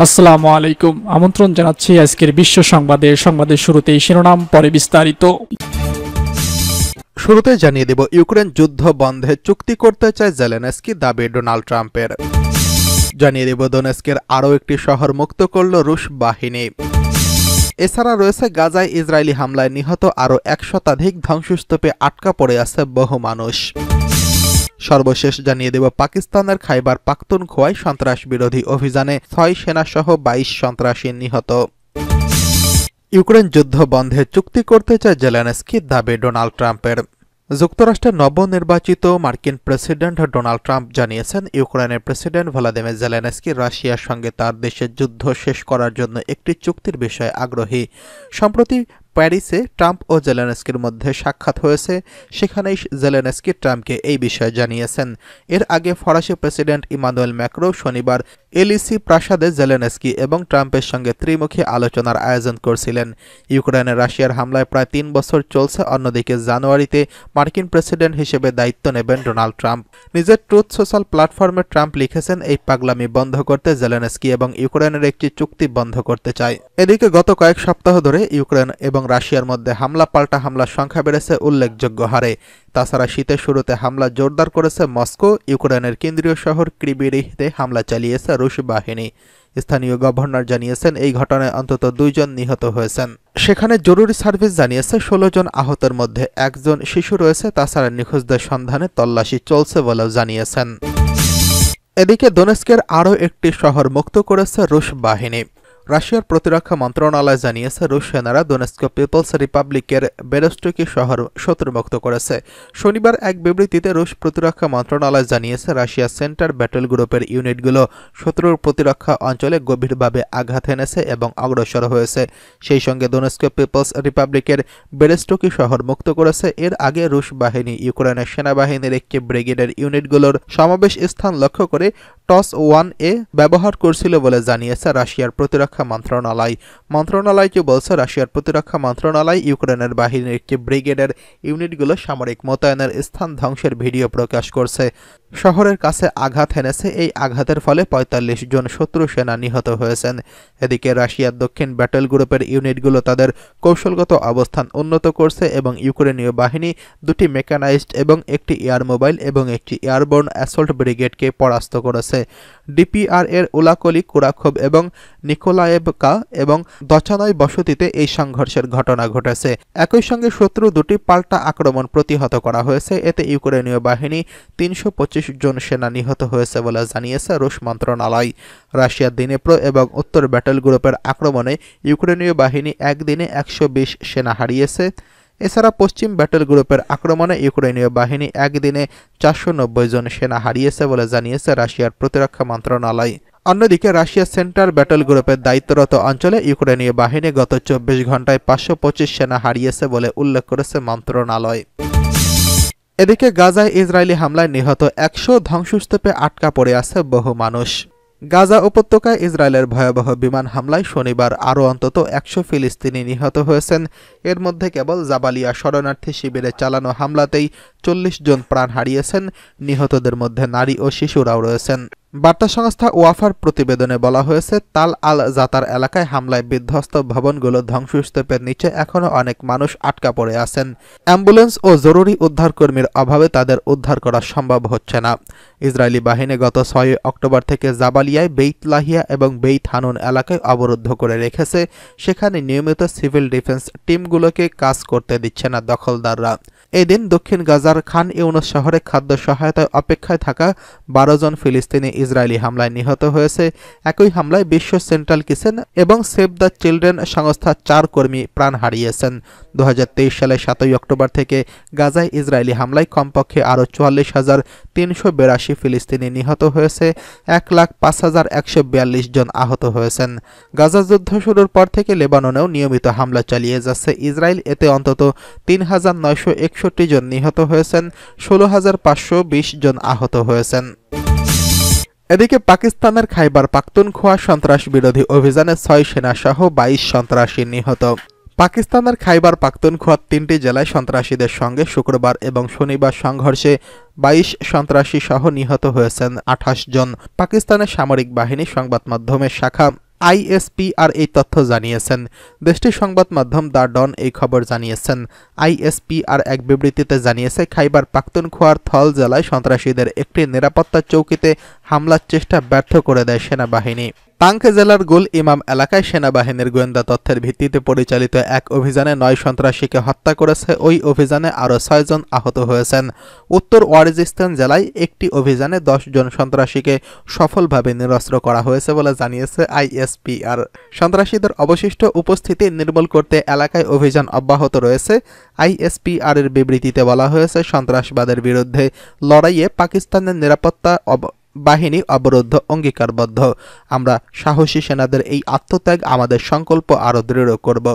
আসসালামু আলাইকুম। আমন্ত্রণ জানাচ্ছি আজকের বিশ্ব সংবাদের শুরুতেই শিরোনাম, পরে বিস্তারিত। শুরুতে জানিয়ে দেব, ইউক্রেন যুদ্ধ বন্ধে চুক্তি করতে চায় জেলেনস্কি, দাবি ডোনাল্ড ট্রাম্পের। জানিয়ে দেব, দোনেস্কের আরও একটি শহর মুক্ত করল রুশ বাহিনী। এছাড়া রয়েছে গাজায় ইসরায়েলি হামলায় নিহত আরও 1 শতাধিক, ধ্বংসস্তূপে আটকা পড়ে আছে বহু মানুষ। সর্বশেষ জানিয়ে দেব, পাকিস্তানের খাইবার পাখতুনখোয়ায় সন্ত্রাস বিরোধী অভিযানে 6 সেনাসহ 22 সন্ত্রাসী নিহত। ইউক্রেন যুদ্ধ বন্ধে চুক্তি করতে চায় জেলেনস্কি, দাবি ডোনাল্ড ট্রাম্পের। যুক্তরাষ্ট্রের নবনির্বাচিত মার্কিন প্রেসিডেন্ট ডোনাল্ড ট্রাম্প জানিয়েছেন, ইউক্রেনের প্রেসিডেন্ট ভ্লাদিমির জেলেনস্কি রাশিয়ার সঙ্গে তার দেশের যুদ্ধ শেষ করার জন্য একটি চুক্তির বিষয়ে আগ্রহী। সম্প্রতি প্যারিসে ট্রাম্প ও জেলেনস্কির মধ্যে সাক্ষাৎ হয়েছে, সেখানেই জেলেনস্কি ট্রাম্পকে এই বিষয়ে জানিয়েছেন। এর আগে ফরাসি প্রেসিডেন্ট ইমানুয়েল ম্যাক্রো শনিবার এলিসি প্রাসাদে জেলেনস্কি এবং ট্রাম্পের সঙ্গে ত্রিমুখী আলোচনার আয়োজন করছিলেন। ইউক্রেনে রাশিয়ার হামলায় প্রায় 3 বছর চলছে। অন্যদিকে জানুয়ারিতে মার্কিন প্রেসিডেন্ট হিসেবে দায়িত্ব নেবেন ডোনাল্ড ট্রাম্প। নিজের ট্রুথ সোশ্যাল প্ল্যাটফর্মে ট্রাম্প লিখেছেন, এই পাগলামি বন্ধ করতে জেলেনস্কি এবং ইউক্রেনের একটি চুক্তি বন্ধ করতে চায়। এদিকে গত কয়েক সপ্তাহ ধরে ইউক্রেন এবং রাশিয়ার মধ্যে হামলা পাল্টা হামলার সংখ্যা বেড়েছে উল্লেখযোগ্য হারে। তাছাড়া শীতের শুরুতে হামলা জোরদার করেছে মস্কো। ইউক্রেনের কেন্দ্রীয় শহর ক্রিবিরিতে হামলা চালিয়েছে রুশ বাহিনী। স্থানীয় গভর্নর জানিয়েছেন, এই ঘটনায় অন্তত 2 জন নিহত হয়েছেন। সেখানে জরুরি সার্ভিস জানিয়েছে 16 জন আহতের মধ্যে 1 জন শিশু রয়েছে। তাছাড়া নিখোঁজদের সন্ধানে তল্লাশি চলছে বলেও জানিয়েছেন। এদিকে দোনেস্কের আরও একটি শহর মুক্ত করেছে রুশ বাহিনী। রাশিয়ার প্রতিরক্ষা মন্ত্রণালয় জানিয়েছে, রুশ সেনারা দোনেস্ক পিপলস রিপাবলিকের বেরোস্টকি শহর শত্রুমুক্ত করেছে। শনিবার এক বিবৃতিতে রুশ প্রতিরক্ষা মন্ত্রণালয় জানিয়েছে, রাশিয়া সেন্টার ব্যাটল গ্রুপের ইউনিটগুলো শত্রুর প্রতিরক্ষা অঞ্চলে গভীরভাবে আঘাত এনেছে এবং অগ্রসর হয়েছে। সেই সঙ্গে দোনেস্ক পিপলস রিপাবলিকের বেরোস্টকি শহর মুক্ত করেছে। এর আগে রুশ বাহিনী ইউক্রেনের সেনাবাহিনীর একটি ব্রিগেডের ইউনিটগুলোর সমাবেশ স্থান লক্ষ্য করে টস-1A ব্যবহার করছিল বলে জানিয়েছে রাশিয়ার প্রতিরক্ষা মন্ত্রণালয়টি বলছে, রাশিয়ার প্রতিরক্ষা মন্ত্রণালয় ইউক্রেনের বাহিনীর একটি ব্রিগেডের ইউনিটগুলো সামরিক মোতায়েনের স্থান ধ্বংসের ভিডিও প্রকাশ করছে। শহরের কাছে আঘাত এনেছে। এই আঘাতের ফলে 45 জন শত্রু সেনা নিহত হয়েছেন। এদিকে রাশিয়ার দক্ষিণ ব্যাটল গ্রুপের ইউনিটগুলো তাদের কৌশলগত অবস্থান উন্নত করছে এবং ইউক্রেনীয় বাহিনী 2টি মেকানাইজড এবং একটি এয়ার মোবাইল এবং একটি এয়ারবোর্ন অ্যাসল্ট ব্রিগেডকে পরাস্ত করেছে। ডিপিআর এর উলাকলি, কুরাখোভ এবং নিকোলায়েভকা এবং দচানয় বসতিতে এই সংঘর্ষের ঘটনা ঘটেছে। একই সঙ্গে শত্রু 2টি পাল্টা আক্রমণ প্রতিহত করা হয়েছে। এতে ইউক্রেনীয় বাহিনী 325 জন সেনা নিহত হয়েছে বলে জানিয়েছে রুশ মন্ত্রণালয়। রাশিয়ার দিনেপ্রো এবং উত্তর ব্যাটল গ্রুপের আক্রমণে ইউক্রেনীয় বাহিনী একদিনে 120 সেনা হারিয়েছে। এছাড়া পশ্চিম ব্যাটল গ্রুপের আক্রমণে ইউক্রেনীয় বাহিনী একদিনে 490 জন সেনা হারিয়েছে বলে জানিয়েছে রাশিয়ার প্রতিরক্ষা মন্ত্রণালয়। অন্যদিকে রাশিয়ার সেন্টার ব্যাটল গ্রুপের দায়িত্বরত অঞ্চলে ইউক্রেনীয় বাহিনী গত 24 ঘন্টায় 525 সেনা হারিয়েছে বলে উল্লেখ করেছে মন্ত্রণালয়। এদিকে গাজায় ইসরায়েলি হামলায় নিহত 100, ধ্বংসস্তূপে আটকা পড়ে আছে বহু মানুষ। গাজা উপত্যকায় ইসরায়েলের ভয়াবহ বিমান হামলায় শনিবার আরও অন্তত 100 ফিলিস্তিনি নিহত হয়েছেন। এর মধ্যে কেবল জাবালিয়া শরণার্থী শিবিরে চালানো হামলাতেই 40 জন প্রাণ হারিয়েছেন। নিহতদের মধ্যে নারী ও শিশুরাও রয়েছেন। বার্তা সংস্থা ওয়াফার প্রতিবেদনে বলা হয়েছে, তাল আল জাতার এলাকায় হামলায় বিধ্বস্ত ভবনগুলো ধ্বংসস্তূপের নিচে এখনও অনেক মানুষ আটকা পড়ে আছেন। অ্যাম্বুলেন্স ও জরুরি উদ্ধারকর্মীর অভাবে তাদের উদ্ধার করা সম্ভব হচ্ছে না। ইসরায়েলি বাহিনী গত 6 অক্টোবর থেকে জাবালিয়ায় বেইত লাহিয়া এবং বেইত হানুন এলাকায় অবরুদ্ধ করে রেখেছে। সেখানে নিয়মিত সিভিল ডিফেন্স টিমগুলোকে কাজ করতে দিচ্ছে না দখলদাররা। এদিন দক্ষিণ গাজার খান ইউনুস শহরে খাদ্য সহায়তায় অপেক্ষায় থাকা 12 জন ফিলিস্তিনি ইসরায়েলি হামলায় নিহত হয়েছে। একই হামলায় বিশ্ব সেন্ট্রাল কিচেন এবং সেভ দ্য চিলড্রেন সংস্থার 4 কর্মী প্রাণ হারিয়েছেন। 2023 সালের 7 অক্টোবর থেকে গাজায় ইসরায়েলি হামলায় কমপক্ষে আরও 44,382 ফিলিস্তিনি নিহত হয়েছে। 1,05,142 জন আহত হয়েছেন। গাজা যুদ্ধ শুরুর পর থেকে লেবাননেও নিয়মিত হামলা চালিয়ে যাচ্ছে ইসরায়েল। এতে অন্তত 3,961 জন নিহত হয়েছেন, 16,520 জন আহত হয়েছেন। এদিকে পাকিস্তানের খাইবার পাখতুনখোয়া সন্ত্রাস বিরোধী অভিযানে 6 সেনাসহ 22 সন্ত্রাসী নিহত। পাকিস্তানের খাইবার পাখতুনখোয়ার 3টি জেলায় সন্ত্রাসীদের সঙ্গে শুক্রবার এবং শনিবার সংঘর্ষে 22 সন্ত্রাসী সহ নিহত হয়েছেন 28 জন। পাকিস্তানের সামরিক বাহিনী সংবাদ মাধ্যমের শাখা আইএসপিআর এই তথ্য জানিয়েছেন। দেশটির সংবাদ মাধ্যম দ্য ডন এই খবর জানিয়েছেন। আইএসপিআর এক বিবৃতিতে জানিয়েছে, খাইবার পাখতুনখোয়ার থল জেলায় সন্ত্রাসীদের একটি নিরাপত্তা চৌকিতে হামলার চেষ্টা ব্যর্থ করে দেয় সেনাবাহিনী। তাংকে জেলার গুল ইমাম এলাকায় সেনাবাহিনীর গোয়েন্দা তথ্যের ভিত্তিতে পরিচালিত এক অভিযানে 9 সন্ত্রাসীকে হত্যা করেছে। ওই অভিযানে আরও 6 জন আহত হয়েছেন। উত্তর ওয়াজিরিস্তান জেলায় একটি অভিযানে 10 জন সন্ত্রাসীকে সফলভাবে নিরস্ত্র করা হয়েছে বলে জানিয়েছে আইএসপিআর। সন্ত্রাসীদের অবশিষ্ট উপস্থিতি নির্মূল করতে এলাকায় অভিযান অব্যাহত রয়েছে। আইএসপিআর এর বিবৃতিতে বলা হয়েছে, সন্ত্রাসবাদের বিরুদ্ধে লড়াইয়ে পাকিস্তানের নিরাপত্তা বাহিনী অবরুদ্ধ অঙ্গীকারবদ্ধ। আমরা সাহসী সেনাদের এই আত্মত্যাগ আমাদের সংকল্প আরও দৃঢ় করব।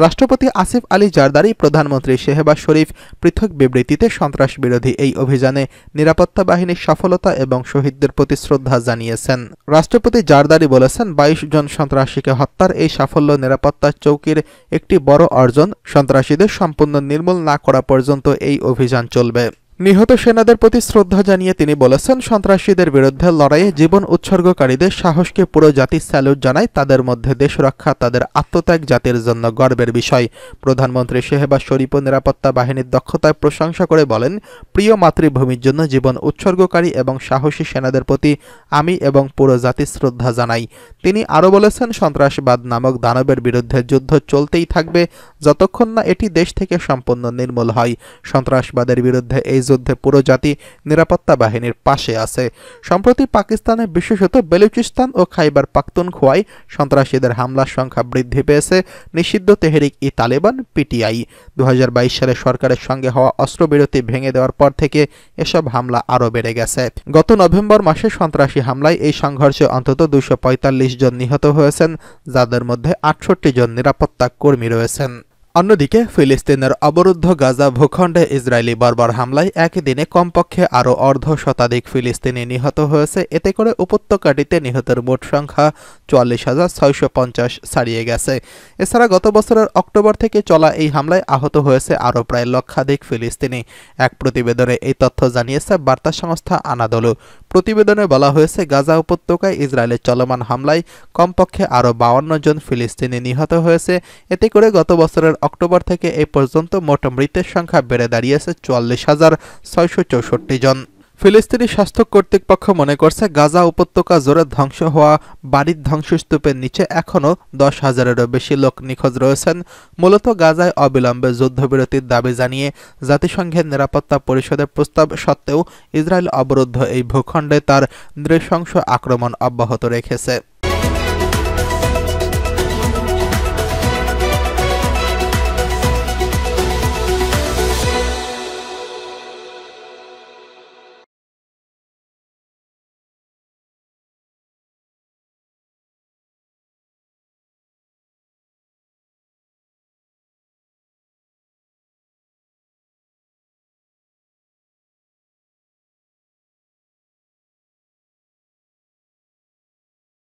রাষ্ট্রপতি আসিফ আলী জারদারি, প্রধানমন্ত্রী শেহবাজ শরীফ পৃথক বিবৃতিতে সন্ত্রাস বিরোধী এই অভিযানে নিরাপত্তা বাহিনীর সফলতা এবং শহীদদের প্রতি শ্রদ্ধা জানিয়েছেন। রাষ্ট্রপতি জারদারি বলেছেন, 22 জন সন্ত্রাসীকে হত্যার এই সাফল্য নিরাপত্তা চৌকির একটি বড় অর্জন। সন্ত্রাসীদের সম্পূর্ণ নির্মূল না করা পর্যন্ত এই অভিযান চলবে। নিহত সেনাদের প্রতি শ্রদ্ধা জানিয়ে তিনি বলেছেন, সন্ত্রাসীদের বিরুদ্ধে লড়াইয়ে জীবন উৎসর্গকারীদের সাহসকে পুরো জাতি স্যালুট জানায়। তাদের মধ্যে দেশ রক্ষা, তাদের আত্মত্যাগ জাতির জন্য গর্বের বিষয়। প্রধানমন্ত্রী শেহবাজ শরীফও নিরাপত্তা বাহিনীর দক্ষতায় প্রশংসা করে বলেন, প্রিয় মাতৃভূমির জন্য জীবন উৎসর্গকারী এবং সাহসী সেনাদের প্রতি আমি এবং পুরো জাতি শ্রদ্ধা জানাই। তিনি আরও বলেছেন, সন্ত্রাসবাদ নামক দানবের বিরুদ্ধে যুদ্ধ চলতেই থাকবে যতক্ষণ না এটি দেশ থেকে সম্পূর্ণ নির্মূল হয়। সন্ত্রাসবাদের বিরুদ্ধে এই যুদ্ধে পুরো জাতি নিরাপত্তা বাহিনীর পাশে আছে। সম্প্রতি পাকিস্তানে বিশেষত বেলুচিস্তান ও খাইবার পাখতুনখোয়ায় সন্ত্রাসীদের হামলার সংখ্যা বৃদ্ধি পেয়েছে। নিষিদ্ধ তেহরিক ই তালেবান পিটিআই 2022 সালে সরকারের সঙ্গে হওয়া অস্ত্রবিরতি ভেঙে দেওয়ার পর থেকে এসব হামলা আরও বেড়ে গেছে। গত নভেম্বর মাসে সন্ত্রাসী হামলায় এই সংঘর্ষে অন্তত 245 জন নিহত হয়েছেন, যাদের মধ্যে 68 জন নিরাপত্তা কর্মী রয়েছেন। অন্যদিকে ফিলিস্তিনের অবরুদ্ধ গাজা ভূখণ্ডে ইসরায়েলি বর্বর হামলায় একই দিনে কমপক্ষে আরও অর্ধশতাধিক ফিলিস্তিনি নিহত হয়েছে। এতে করে উপত্যকাটিতে নিহতের মোট সংখ্যা 44,650 ছাড়িয়ে গেছে। এছাড়া গত বছরের অক্টোবর থেকে চলা এই হামলায় আহত হয়েছে আরও প্রায় লক্ষাধিক ফিলিস্তিনি। এক প্রতিবেদনে এই তথ্য জানিয়েছে বার্তা সংস্থা আনাদোলু। প্রতিবেদনে বলা হয়েছে, গাজা উপত্যকায় ইসরায়েলের চলমান হামলায় কমপক্ষে আরও 52 জন ফিলিস্তিনি নিহত হয়েছে। এতে করে গত বছরের অক্টোবর থেকে এই পর্যন্ত মোট মৃতের সংখ্যা বেড়ে দাঁড়িয়েছে 44,664 জন। ফিলিস্তিনি স্বাস্থ্য কর্তৃপক্ষ মনে করছে, গাজা উপত্যকা জোরে ধ্বংস হওয়া বাড়ির ধ্বংসস্তূপের নিচে এখনও 10,000-এরও বেশি লোক নিখোঁজ রয়েছেন। মূলত গাজায় অবিলম্বে যুদ্ধবিরতির দাবি জানিয়ে জাতিসংঘের নিরাপত্তা পরিষদের প্রস্তাব সত্ত্বেও ইসরায়েল অবরুদ্ধ এই ভূখণ্ডে তার নৃশংস আক্রমণ অব্যাহত রেখেছে।